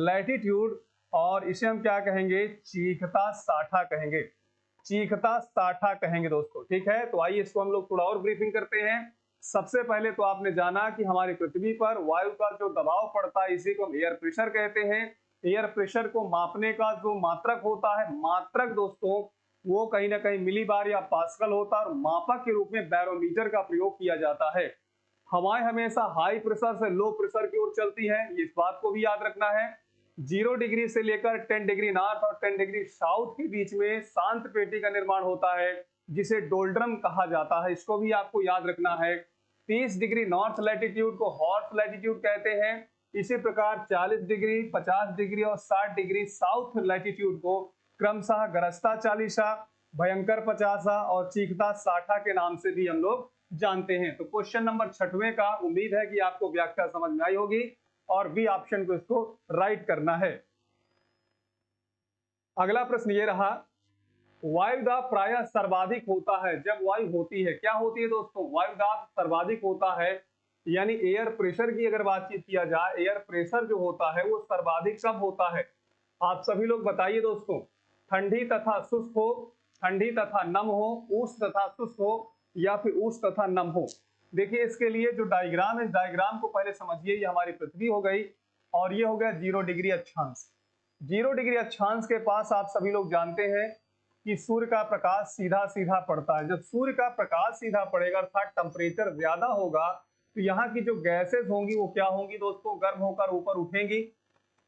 लैटिट्यूड, और इसे हम क्या कहेंगे, चीखता साठा कहेंगे, चीखता साठा कहेंगे दोस्तों। ठीक है, तो आइए इसको हम लोग थोड़ा और ब्रीफिंग करते हैं। सबसे पहले तो आपने जाना कि हमारी पृथ्वी पर वायु का जो दबाव पड़ता है इसी को हम एयर प्रेशर कहते हैं। एयर प्रेशर को मापने का जो मात्रक होता है, मात्रक दोस्तों वो कहीं ना कहीं मिलीबार या पास्कल होता है, और मापक के रूप में बैरोमीटर का प्रयोग किया जाता है। हवाएं हमेशा हाई प्रेशर से लो प्रेशर की ओर चलती हैं, इस बात को भी याद रखना है। 0 डिग्री से लेकर 10 डिग्री नॉर्थ और 10 डिग्री साउथ के बीच में शांत पेटी का निर्माण होता है जिसे डोल्ड्रम कहा जाता है, इसको भी आपको याद रखना है। 30 डिग्री नॉर्थ लैटिट्यूड को हॉर्स लैटिट्यूड कहते हैं। इसी प्रकार 40 डिग्री, 50 डिग्री और 60 डिग्री साउथ लैटिट्यूड को क्रमशः गरजता चालीसा, भयंकर पचासा और चीखता साठा के नाम से भी हम लोग जानते हैं। तो क्वेश्चन नंबर 6वें का उम्मीद है कि आपको व्याख्या समझ में आई होगी और बी ऑप्शन को इसको राइट करना है। अगला प्रश्न ये रहा, वायुदाब प्रायः सर्वाधिक होता है जब वायु होती है। क्या होती है दोस्तों, वायुदाब सर्वाधिक होता है, यानी एयर प्रेशर की अगर बातचीत किया जाए, एयर प्रेशर जो होता है वो सर्वाधिक कब होता है। आप सभी लोग बताइए दोस्तों, ठंडी तथा शुष्क हो, ठंडी तथा नम हो, उष्ण तथा शुष्क हो, या फिर उष्ण तथा नम हो। देखिए इसके लिए जो डायग्राम है, इस डायग्राम को पहले समझिए। ये हमारी पृथ्वी हो गई और ये हो गया 0 डिग्री अक्षांश। 0 डिग्री अक्षांश के पास आप सभी लोग जानते हैं कि सूर्य का प्रकाश सीधा सीधा पड़ता है। जब सूर्य का प्रकाश सीधा पड़ेगा अर्थात टेम्परेचर ज्यादा होगा तो यहाँ की जो गैसेस होंगी वो क्या होंगी दोस्तों, गर्म होकर ऊपर उठेंगी,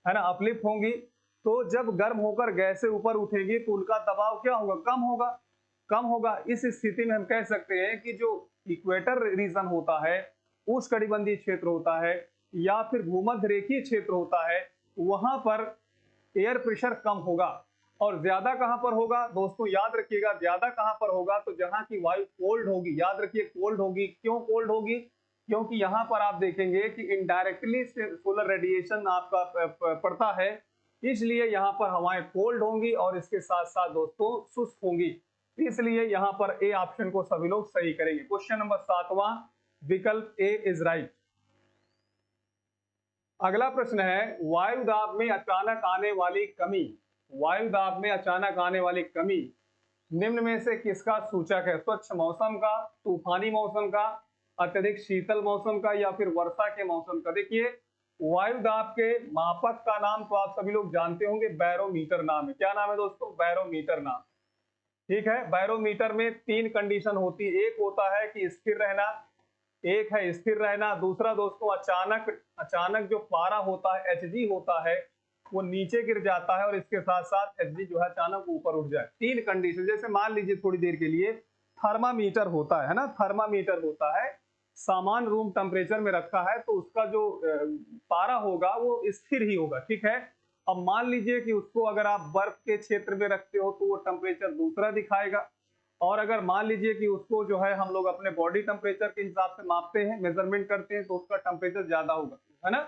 है ना, अपलिफ्ट होंगी। तो जब गर्म होकर गैसें ऊपर उठेगी तो उनका दबाव क्या होगा, कम होगा, कम होगा। इस स्थिति में हम कह सकते हैं कि जो इक्वेटर रीजन होता है, उष्णकटिबंधीय क्षेत्र होता है या फिर भूमध्य रेखीय क्षेत्र होता है, वहां पर एयर प्रेशर कम होगा। और ज्यादा कहां पर होगा दोस्तों, याद रखिएगा ज्यादा कहां पर होगा, तो जहां की वायु कोल्ड होगी। याद रखिए कोल्ड होगी, क्यों कोल्ड होगी, क्योंकि यहां पर आप देखेंगे कि इनडायरेक्टली सोलर रेडिएशन आपका पड़ता है, इसलिए यहां पर हवाएं कोल्ड होंगी और इसके साथ साथ दोस्तों शुष्क होंगी। इसलिए यहां पर ए ऑप्शन को सभी लोग सही करेंगे। क्वेश्चन नंबर 7वां, विकल्प ए इज राइट। अगला प्रश्न है, वायुदाब में अचानक आने वाली कमी, वायुदाब में अचानक आने वाली कमी निम्न में से किसका सूचक है। स्वच्छ मौसम का, तूफानी मौसम का, अत्यधिक शीतल मौसम का, या फिर वर्षा के मौसम का। देखिए वायुदाब के मापक का नाम तो आप सभी लोग जानते होंगे, बैरोमीटर नाम है। क्या नाम है दोस्तों, बैरोमीटर नाम। ठीक है, बैरोमीटर में 3 कंडीशन होती है। एक होता है कि स्थिर रहना, एक है स्थिर रहना, दूसरा दोस्तों अचानक अचानक जो पारा होता है Hg होता है वो नीचे गिर जाता है, और इसके साथ साथ Hg जो है अचानक ऊपर उठ जाए। 3 कंडीशन, जैसे मान लीजिए थोड़ी देर के लिए थर्मामीटर होता है ना, थर्मामीटर होता है, सामान्य रूम टेम्परेचर में रखा है तो उसका जो पारा होगा वो स्थिर ही होगा। ठीक है, अब मान लीजिए कि उसको अगर आप बर्फ के क्षेत्र में रखते हो तो वो टेम्परेचर दूसरा दिखाएगा, और अगर मान लीजिए कि उसको जो है हम लोग अपने बॉडी टेम्परेचर के हिसाब से मापते हैं, मेजरमेंट करते हैं, तो उसका टेम्परेचर ज्यादा होगा, है ना।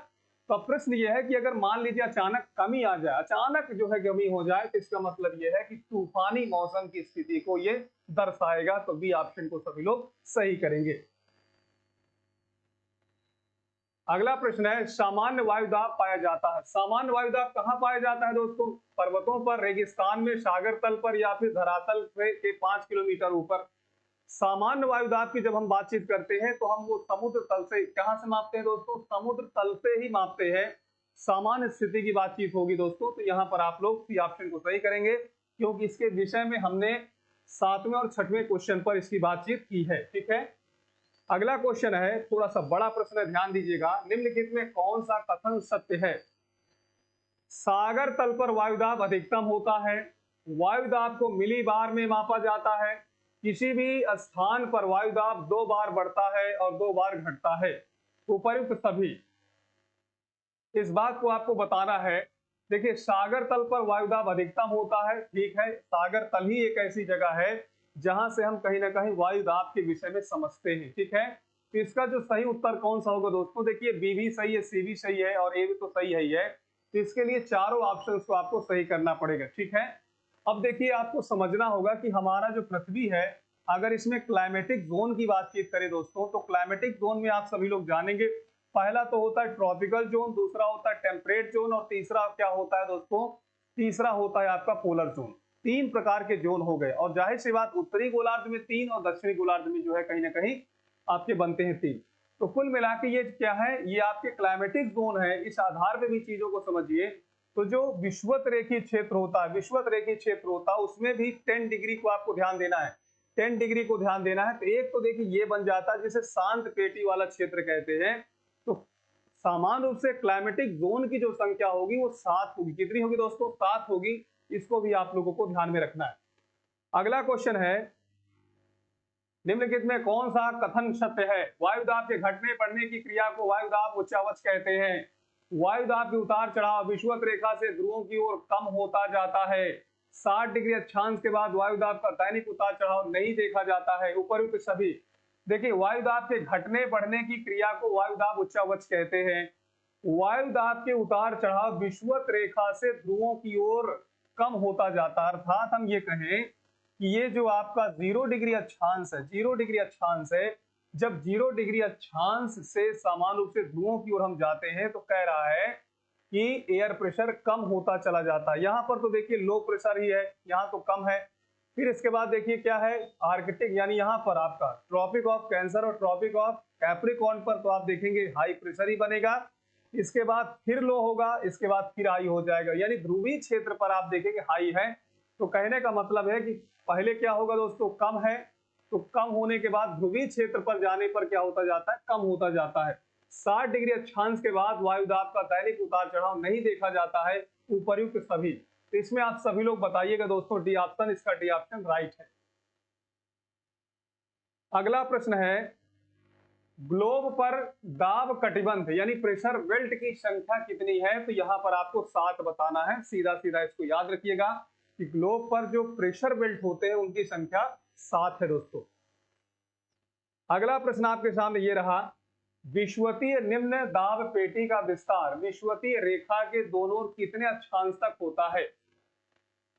तो अब प्रश्न ये है कि अगर मान लीजिए अचानक कमी आ जाए, अचानक जो है कमी हो जाए, तो इसका मतलब ये है कि तूफानी मौसम की स्थिति को ये दर्शाएगा। तो बी ऑप्शन को सभी लोग सही करेंगे। अगला प्रश्न है, सामान्य वायुदाब पाया जाता है। सामान्य वायुदाब कहाँ पाया जाता है दोस्तों? पर्वतों पर, रेगिस्तान में, सागर तल पर या फिर धरातल के 5 किलोमीटर ऊपर। सामान्य वायुदाब की जब हम बातचीत करते हैं तो हम वो समुद्र तल से, कहां से मापते हैं दोस्तों? समुद्र तल से ही मापते हैं। सामान्य स्थिति की बातचीत होगी दोस्तों, तो यहाँ पर आप लोग सी ऑप्शन को सही करेंगे, क्योंकि इसके विषय में हमने 7वें और 6वें क्वेश्चन पर इसकी बातचीत की है। ठीक है, अगला क्वेश्चन है, थोड़ा सा बड़ा प्रश्न है, ध्यान दीजिएगा। निम्नलिखित में कौन सा कथन सत्य है? सागर तल पर वायुदाब अधिकतम होता है, वायुदाब को मिलीबार में मापा जाता है, किसी भी स्थान पर वायुदाब 2 बार बढ़ता है और 2 बार घटता है। उपर्युक्त सभी, इस बात को आपको बताना है। देखिए, सागर तल पर वायुदाब अधिकतम होता है, ठीक है। सागर तल ही एक ऐसी जगह है जहां से हम कहीं ना कहीं वायुदाब के विषय में समझते हैं, ठीक है। तो इसका जो सही उत्तर कौन सा होगा दोस्तों? देखिए, बी भी सही है, सी भी सही है और ए भी तो सही है। तो इसके लिए चारों ऑप्शंस को आपको सही करना पड़ेगा, ठीक है। अब देखिए, आपको समझना होगा कि हमारा जो पृथ्वी है, अगर इसमें क्लाइमेटिक जोन की बातचीत करें दोस्तों, तो क्लाइमेटिक जोन में आप सभी लोग जानेंगे, पहला तो होता है ट्रॉपिकल जोन, दूसरा होता है टेम्परेट जोन और तीसरा क्या होता है दोस्तों? तीसरा होता है आपका पोलर जोन। 3 प्रकार के जोन हो गए, और जाहिर सी बात, उत्तरी गोलार्ध में 3 और दक्षिणी गोलार्ध में जो है कहीं ना कहीं आपके बनते हैं 3। तो कुल मिला के ये क्या है? ये आपके क्लाइमेटिक जोन है। इस आधार पे भी चीजों को समझिए। तो जो विषुवत रेखीय क्षेत्र होता है, विषुवत रेखीय क्षेत्र होता है, उसमें भी 10 डिग्री को आपको ध्यान देना है। 10 डिग्री को ध्यान देना है। तो एक तो देखिए ये बन जाता है जिसे शांत पेटी वाला क्षेत्र कहते हैं। तो सामान्य रूप से क्लाइमेटिक जोन की जो संख्या होगी वो 7 होगी। कितनी होगी दोस्तों? 7 होगी। इसको भी आप लोगों को ध्यान में रखना है। अगला क्वेश्चन है, निम्नलिखित में कौन सा कथन सत्य है? वायुदाब के घटने बढ़ने की क्रिया को वायुदाब उच्चावच कहते हैं। वायुदाब के उतार चढ़ाव विषुवत रेखा से ध्रुवों की ओर कम होता जाता है। 60 डिग्री अक्षांश के बाद वायुदाब का दैनिक उतार चढ़ाव नहीं देखा जाता है। उपर्युक्त सभी, देखिए, वायुदाब के घटने बढ़ने की क्रिया को वायुदाब उच्चावच कहते हैं। वायुदाब के उतार चढ़ाव विषुवत रेखा से ध्रुवों की ओर कम होता जाता है। अर्थात हम ये कहें कि ये जो आपका 0 डिग्री अक्षांश है, 0 डिग्री अक्षांश है, जब 0 डिग्री अक्षांश से सामान्य रूप से ध्रुवों की ओर हम जाते हैं तो कह रहा है कि एयर प्रेशर कम होता चला जाता है। यहाँ पर तो देखिए लो प्रेशर ही है, यहाँ तो कम है। फिर इसके बाद देखिए क्या है, आर्कटिक, यानी यहाँ पर आपका ट्रॉपिक ऑफ कैंसर और ट्रॉपिक ऑफ कैप्रिकॉर्न पर तो आप देखेंगे हाई प्रेशर ही बनेगा। इसके बाद फिर लो होगा, इसके बाद फिर हाई हो जाएगा, यानी ध्रुवीय क्षेत्र पर आप देखेंगे हाई है। तो कहने का मतलब है कि पहले क्या होगा दोस्तों? कम है, तो कम होने के बाद ध्रुवीय क्षेत्र पर जाने पर क्या होता जाता है? कम होता जाता है। 60 डिग्री अक्षांश के बाद वायुदाब का दैनिक उतार चढ़ाव नहीं देखा जाता है। उपर्युक्त सभी, तो इसमें आप सभी लोग बताइएगा दोस्तों, डी ऑप्शन, इसका डी ऑप्शन राइट है। अगला प्रश्न है, ग्लोब पर दाब कटिबंध यानी प्रेशर बेल्ट की संख्या कितनी है? तो यहां पर आपको 7 बताना है। सीधा सीधा इसको याद रखिएगा कि ग्लोब पर जो प्रेशर बेल्ट होते हैं उनकी संख्या 7 है दोस्तों। अगला प्रश्न आपके सामने ये रहा, विषुवतीय निम्न दाब पेटी का विस्तार विषुवतीय रेखा के दोनों ओर कितने अक्षांश तक होता है?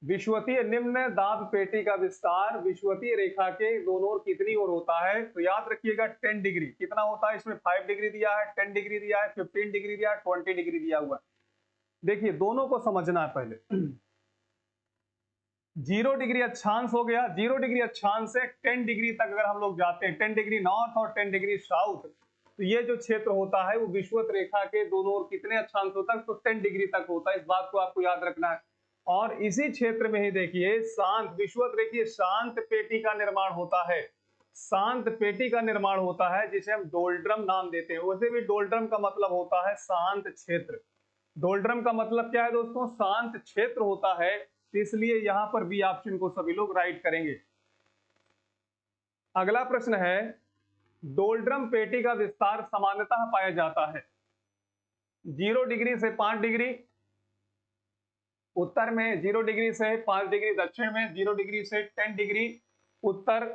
विषुवतीय निम्न दाब पेटी का विस्तार विषुवतीय रेखा के दोनों ओर कितनी ओर होता है? तो याद रखिएगा 10 डिग्री। कितना होता है इसमें? 5 डिग्री दिया है, 10 डिग्री दिया है, 15 डिग्री दिया है, 20 डिग्री दिया हुआ है। देखिए, दोनों को समझना है पहले। 0 डिग्री अक्षांश हो गया, 0 डिग्री अक्षांश से 10 डिग्री तक अगर हम लोग जाते हैं, 10 डिग्री नॉर्थ और 10 डिग्री साउथ, तो ये जो क्षेत्र होता है वो विषुवत रेखा के दोनों ओर कितने अक्षांशों तक? तो 10 डिग्री तक होता है। इस बात को आपको याद रखना है। और इसी क्षेत्र में ही देखिए शांत विषुवत रेखीय शांत पेटी का निर्माण होता है। शांत पेटी का निर्माण होता है जिसे हम डोल्ड्रम नाम देते हैं। वैसे भी डोल्ड्रम का मतलब होता है शांत क्षेत्र। डोल्ड्रम का मतलब क्या है दोस्तों? शांत क्षेत्र होता है। इसलिए यहां पर बी ऑप्शन को सभी लोग राइट करेंगे। अगला प्रश्न है, डोल्ड्रम पेटी का विस्तार सामान्यतः पाया जाता है 0 डिग्री से 5 डिग्री उत्तर में, 0 डिग्री से 5 डिग्री दक्षिण में, 0 डिग्री से 10 डिग्री उत्तर,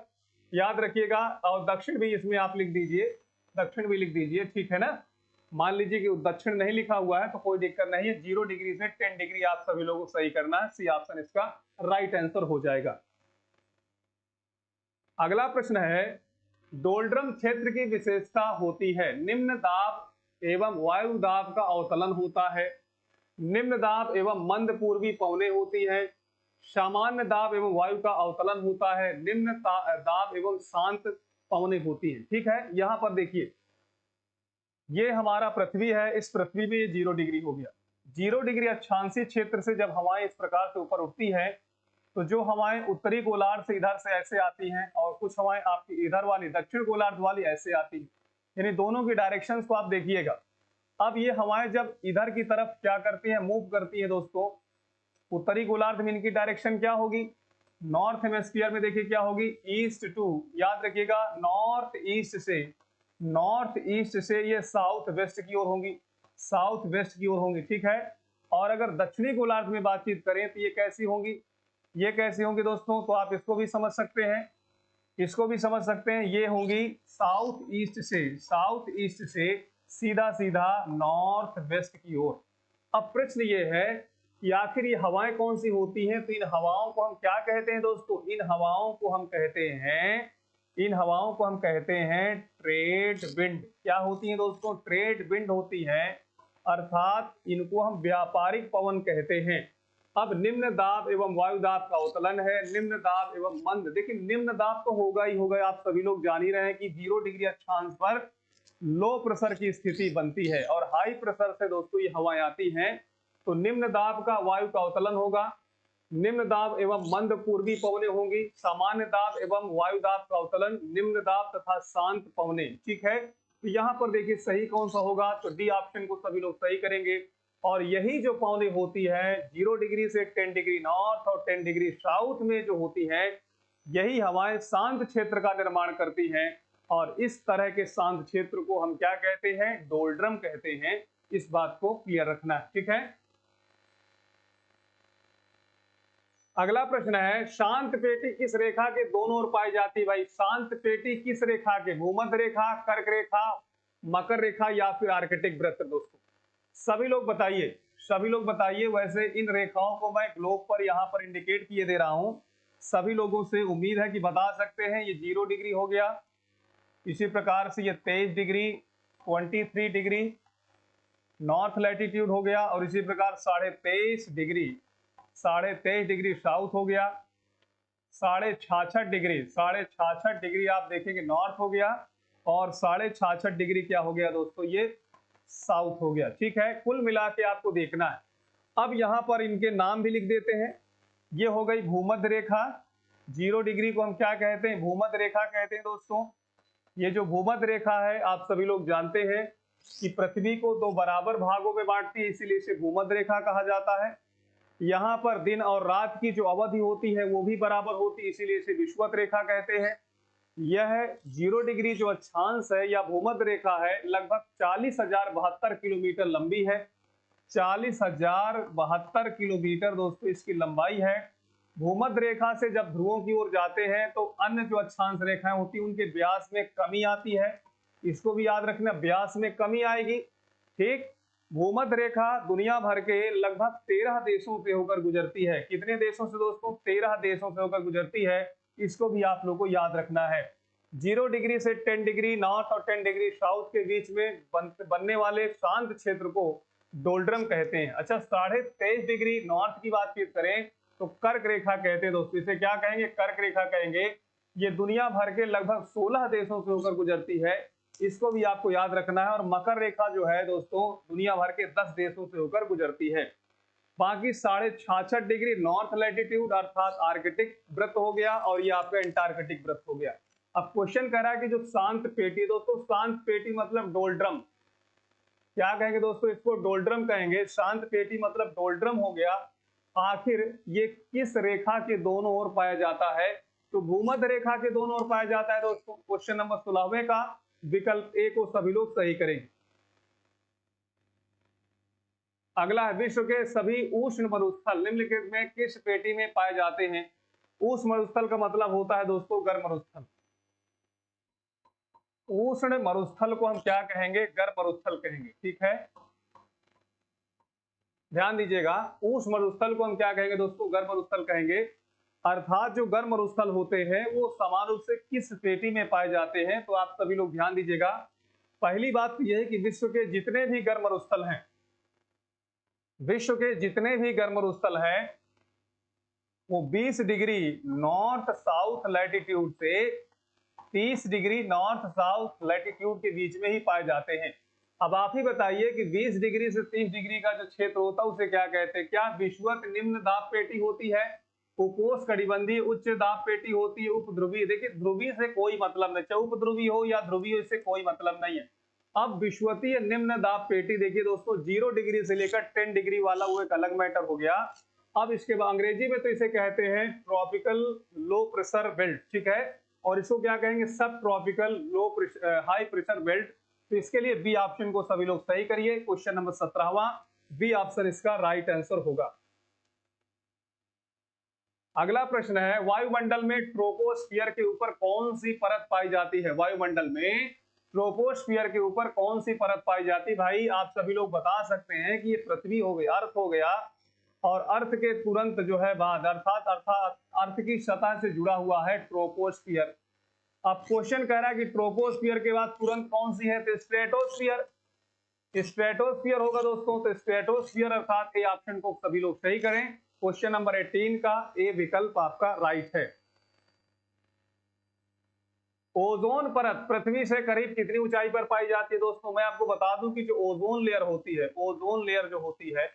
याद रखिएगा। और दक्षिण भी इसमें आप लिख दीजिए, दक्षिण भी लिख दीजिए, ठीक है ना। मान लीजिए कि दक्षिण नहीं लिखा हुआ है तो कोई दिक्कत नहीं है। 0 डिग्री से 10 डिग्री आप सभी लोगों को सही करना है। सी ऑप्शन इसका राइट आंसर हो जाएगा। अगला प्रश्न है, डोल्ड्रम क्षेत्र की विशेषता होती है निम्न दाब एवं वायु दाब का अवतलन होता है। निम्न दाब एवं मंद पूर्वी पवने होती है। सामान्य दाब एवं वायु का अवतलन होता है। निम्न दाब एवं शांत पवने होती है। ठीक है, यहां पर देखिए ये हमारा पृथ्वी है, इस पृथ्वी में ये 0 डिग्री हो गया। 0 डिग्री अक्षांशीय क्षेत्र से जब हवाएं इस प्रकार से ऊपर उठती हैं तो जो हवाएं उत्तरी गोलार्ध से इधर से ऐसे आती हैं और कुछ हवाएं आपकी इधर वाली दक्षिण गोलार्ध वाली ऐसे आती हैं, यानी दोनों की डायरेक्शंस को आप देखिएगा। अब ये हवाएं जब इधर की तरफ क्या करती हैं, मूव करती हैं दोस्तों, उत्तरी गोलार्ध में इनकी डायरेक्शन क्या होगी, नॉर्थ हेमेस्फीयर में देखिए क्या होगी, ईस्ट टू, याद रखिएगा नॉर्थ ईस्ट से ये साउथ वेस्ट की ओर होंगी, साउथ वेस्ट की ओर होंगी। ठीक है, और अगर दक्षिणी गोलार्ध में बातचीत करें तो ये कैसी होंगी, ये कैसी होंगी दोस्तों, तो आप इसको भी समझ सकते हैं, इसको भी समझ सकते हैं, ये होंगी साउथ ईस्ट से सीधा सीधा नॉर्थ वेस्ट की ओर। अब प्रश्न ये है कि आखिर ये हवाएं कौन सी होती हैं, तो इन हवाओं को हम क्या कहते हैं दोस्तों, इन हवाओं को हम कहते हैं ट्रेड विंड। क्या होती हैं दोस्तों, ट्रेड विंड होती हैं, अर्थात इनको हम व्यापारिक पवन कहते हैं। अब निम्न दाब एवं वायु दाब का अवतलन है, निम्न दाब एवं मंद। देखिए निम्न दाब तो होगा ही होगा, आप सभी लोग जान ही रहे हैं कि 0 डिग्री अक्षांश पर लो प्रेशर की स्थिति बनती है और हाई प्रेशर से दोस्तों ये हवाएं आती हैं, तो निम्न दाब का वायु का अवतलन होगा, निम्न दाब एवं मंद पूर्वी पवने होंगी, सामान्य दाब एवं वायु दाब का अवतलन, निम्न दाब तथा शांत पवने। ठीक है, तो यहाँ पर देखिए सही कौन सा होगा, तो डी ऑप्शन को सभी लोग सही करेंगे। और यही जो पवने होती है 0 डिग्री से 10 डिग्री नॉर्थ और 10 डिग्री साउथ में जो होती है, यही हवाएं शांत क्षेत्र का निर्माण करती हैं और इस तरह के शांत क्षेत्र को हम क्या कहते हैं, डोल्ड्रम कहते हैं। इस बात को क्लियर रखना है। ठीक है, अगला प्रश्न है, शांत पेटी किस रेखा के दोनों ओर पाई जाती है। भाई शांत पेटी किस रेखा के, भूमध्य रेखा, कर्क रेखा, मकर रेखा या फिर आर्कटिक वृत्त। दोस्तों सभी लोग बताइए। वैसे इन रेखाओं को मैं ग्लोब पर यहाँ पर इंडिकेट किए दे रहा हूं, सभी लोगों से उम्मीद है कि बता सकते हैं। ये 0 डिग्री हो गया, इसी प्रकार से ये 23 डिग्री, 23 डिग्री नॉर्थ लैटिट्यूड हो गया और इसी प्रकार 23.5 डिग्री साउथ हो गया, 66.5 डिग्री आप देखेंगे नॉर्थ हो गया और 66.5 डिग्री क्या हो गया दोस्तों, ये साउथ हो गया। ठीक है, कुल मिला के आपको देखना है। अब यहां पर इनके नाम भी लिख देते हैं। ये हो गई भूमध्य रेखा, 0 डिग्री को हम क्या कहते हैं, भूमध्य रेखा कहते हैं दोस्तों। ये जो भूमध्य रेखा है आप सभी लोग जानते हैं कि पृथ्वी को 2 बराबर भागों में बांटती है, इसीलिए इसे भूमध्य रेखा कहा जाता है। यहाँ पर दिन और रात की जो अवधि होती है वो भी बराबर होती है, इसीलिए इसे विषुवत रेखा कहते हैं। यह 0 डिग्री जो अक्षांश है या भूमध्य रेखा है लगभग 40,072 किलोमीटर लंबी है, 40,072 किलोमीटर दोस्तों इसकी लंबाई है। भूमध्य रेखा से जब ध्रुवों की ओर जाते हैं तो अन्य जो अक्षांश रेखाएं होती हैं उनके व्यास में कमी आती है, इसको भी याद रखना, व्यास में कमी आएगी। ठीक, भूमध्य रेखा दुनिया भर के लगभग 13 देशों से होकर गुजरती है। कितने देशों से दोस्तों, 13 देशों से होकर गुजरती है, इसको भी आप लोगों को याद रखना है। 0 डिग्री से 10 डिग्री नॉर्थ और 10 डिग्री साउथ के बीच में बनने वाले शांत क्षेत्र को डोल्ड्रम कहते हैं। अच्छा, 23.5 डिग्री नॉर्थ की बातचीत करें तो कर्क रेखा कहते हैं दोस्तों, इसे क्या कहेंगे, कर्क रेखा कहेंगे। ये दुनिया भर के लगभग 16 देशों से होकर गुजरती है, इसको भी आपको याद रखना है। और मकर रेखा जो है दोस्तों दुनिया भर के 10 देशों से होकर गुजरती है। बाकी 66.5 डिग्री नॉर्थ लैटिट्यूड अर्थात आर्कटिक वृत्त हो गया और ये आपका एंटार्कटिक वृत्त हो गया। अब क्वेश्चन कह रहा है कि जो शांत पेटी, दोस्तों शांत पेटी मतलब डोल्ड्रम, क्या कहेंगे दोस्तों, इसको डोल्ड्रम कहेंगे। शांत पेटी मतलब डोल्ड्रम हो गया। आखिर ये किस रेखा के दोनों ओर पाया जाता है, तो भूमध्य रेखा के दोनों ओर पाया जाता है दोस्तों। क्वेश्चन नंबर 16 का विकल्प ए को सभी लोग सही करेंगे। अगला है, विश्व के सभी उष्ण मरुस्थल निम्नलिखित में किस पेटी में पाए जाते हैं। उष्ण मरुस्थल का मतलब होता है दोस्तों गर्म मरुस्थल। उष्ण मरुस्थल को हम क्या कहेंगे, गर्म मरुस्थल कहेंगे। ठीक है, ध्यान दीजिएगा, उष्ण मरुस्थल को हम क्या कहेंगे दोस्तों, गर्म मरुस्थल कहेंगे। अर्थात जो गर्म मरुस्थल होते हैं वो समान रूप से किस पेटी में पाए जाते हैं, तो आप सभी लोग ध्यान दीजिएगा। पहली बात तो यह है कि विश्व के जितने भी गर्म मरुस्थल हैं, विश्व के जितने भी गर्म मरुस्थल हैं वो 20 डिग्री नॉर्थ साउथ लैटिट्यूड से 30 डिग्री नॉर्थ साउथ लैटिट्यूड के बीच में ही पाए जाते हैं। अब आप ही बताइए कि 20 डिग्री से 30 डिग्री का जो क्षेत्र होता है उसे क्या कहते हैं? क्या विषुवत निम्न दाब पेटी होती है, उपोष्ण कटिबंधीय उच्च दाब पेटी होती है, उपध्रुवीय? देखिए ध्रुवीय से कोई मतलब नहीं, चाहे उपध्रुवीय हो या ध्रुवीय, इससे कोई मतलब नहीं है। अब विषुवतीय निम्न दाब पेटी देखिए दोस्तों 0 डिग्री से लेकर 10 डिग्री वाला वो एक अलग मैटर हो गया। अब इसके बाद अंग्रेजी में तो इसे कहते हैं ट्रॉपिकल लो प्रेशर बेल्ट, ठीक है, और इसको क्या कहेंगे? सब ट्रॉपिकल लो हाई प्रेशर बेल्ट। तो इसके लिए बी ऑप्शन को सभी लोग सही करिए। क्वेश्चन नंबर 17वां, बी ऑप्शन इसका राइट आंसर होगा। अगला प्रश्न है, वायुमंडल में ट्रोपोस्फियर के ऊपर कौन सी परत पाई जाती है? वायुमंडल में ट्रोपोस्फियर के ऊपर कौन सी परत पाई जाती है? भाई आप सभी लोग बता सकते हैं कि ये पृथ्वी हो गई, अर्थ हो गया, और अर्थ के तुरंत जो है बाद अर्थात अर्थात अर्थ की सतह से जुड़ा हुआ है ट्रोपोस्फियर। अब क्वेश्चन कह रहा है कि ट्रोपोस्फियर के बाद तुरंत कौन सी है? तो स्ट्रेटोस्फियर, स्ट्रेटोस्फियर होगा दोस्तों। तो स्ट्रेटोस्फियर अर्थात ए ऑप्शन को सभी लोग सही करें। क्वेश्चन नंबर 18 का ए विकल्प आपका राइट है। ओजोन परत पृथ्वी से करीब कितनी ऊंचाई पर पाई जाती है? दोस्तों मैं आपको बता दूं कि जो ओजोन लेयर होती है, ओजोन लेयर जो होती है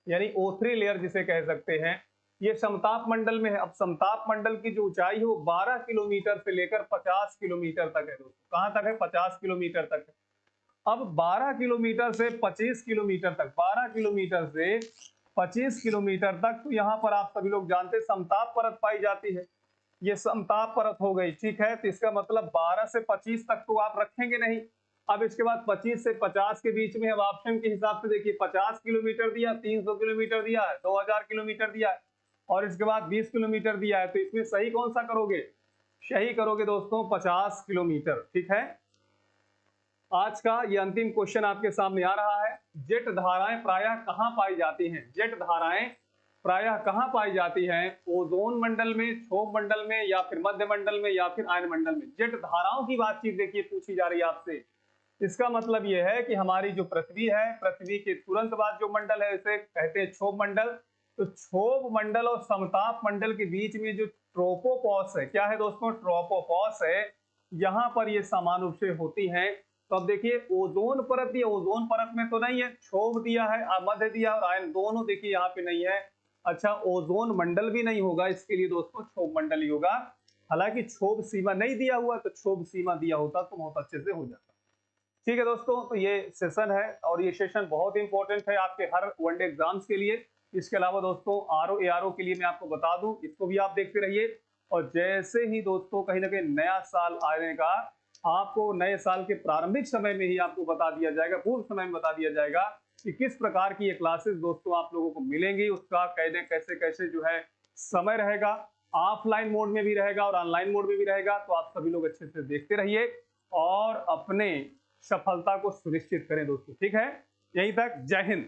यानी O3 लेयर जिसे कह सकते हैं, ये समताप मंडल में है। अब समताप मंडल की जो ऊंचाई है वो 12 किलोमीटर से लेकर 50 किलोमीटर तक है दोस्तों। कहां तक है? 50 किलोमीटर तक है। अब 12 किलोमीटर से 25 किलोमीटर तक, 12 किलोमीटर से 25 किलोमीटर तक, तो यहाँ पर आप सभी लोग जानते हैं समताप परत पाई जाती है। ये समताप परत हो गई, ठीक है। तो इसका मतलब 12 से 25 तक तो आप रखेंगे नहीं। अब इसके बाद 25 से 50 के बीच में अब ऑप्शन के हिसाब से देखिए 50 किलोमीटर दिया, 300 किलोमीटर दिया है, 2000 किलोमीटर दिया है, और इसके बाद 20 किलोमीटर दिया है। तो इसमें सही कौन सा करोगे? सही करोगे दोस्तों 50 किलोमीटर, ठीक है। आज का ये अंतिम क्वेश्चन आपके सामने आ रहा है। जेट धाराएं प्रायः कहां पाई जाती हैं? जेट धाराएं प्रायः कहां पाई जाती हैं? ओजोन मंडल में, क्षोभ मंडल में, या फिर मध्य मंडल में, या फिर आयन मंडल में? जेट धाराओं की बातचीत देखिए पूछी जा रही है आपसे। इसका मतलब यह है कि हमारी जो पृथ्वी है, पृथ्वी के तुरंत बाद जो मंडल है इसे कहते हैं क्षोभ मंडल। तो क्षोभ मंडल और समताप मंडल के बीच में जो ट्रोपोपॉस है, क्या है दोस्तों? ट्रोपोपॉस है। यहाँ पर ये समान रूप से होती हैं। तो अब देखिए ओजोन परत दिया, ओजोन परत में तो नहीं है, क्षोभ दिया है, मध्य दिया और आयन, दोनों देखिए यहाँ पे नहीं है। अच्छा ओजोन मंडल भी नहीं होगा, इसके लिए दोस्तों क्षोभ मंडल ही होगा। हालांकि क्षोभ सीमा नहीं दिया हुआ, तो क्षोभ सीमा दिया होता तो बहुत अच्छे से हो जाता। ठीक है दोस्तों, तो ये सेशन है और ये सेशन बहुत इंपॉर्टेंट है आपके हर वनडे एग्जाम्स के लिए। इसके अलावा दोस्तों आरओ एआरओ के लिए मैं आपको बता दूं, इसको भी आप देखते रहिए। और जैसे ही दोस्तों कहीं ना कहीं नया साल आने का, आपको नए साल के प्रारंभिक समय में ही आपको बता दिया जाएगा, पूर्व समय में बता दिया जाएगा कि किस प्रकार की ये क्लासेस दोस्तों आप लोगों को मिलेंगी, उसका कैसे कैसे जो है समय रहेगा, ऑफलाइन मोड में भी रहेगा और ऑनलाइन मोड में भी रहेगा। तो आप सभी लोग अच्छे से देखते रहिए और अपने सफलता को सुनिश्चित करें दोस्तों, ठीक है। यहीं तक, जय हिंद।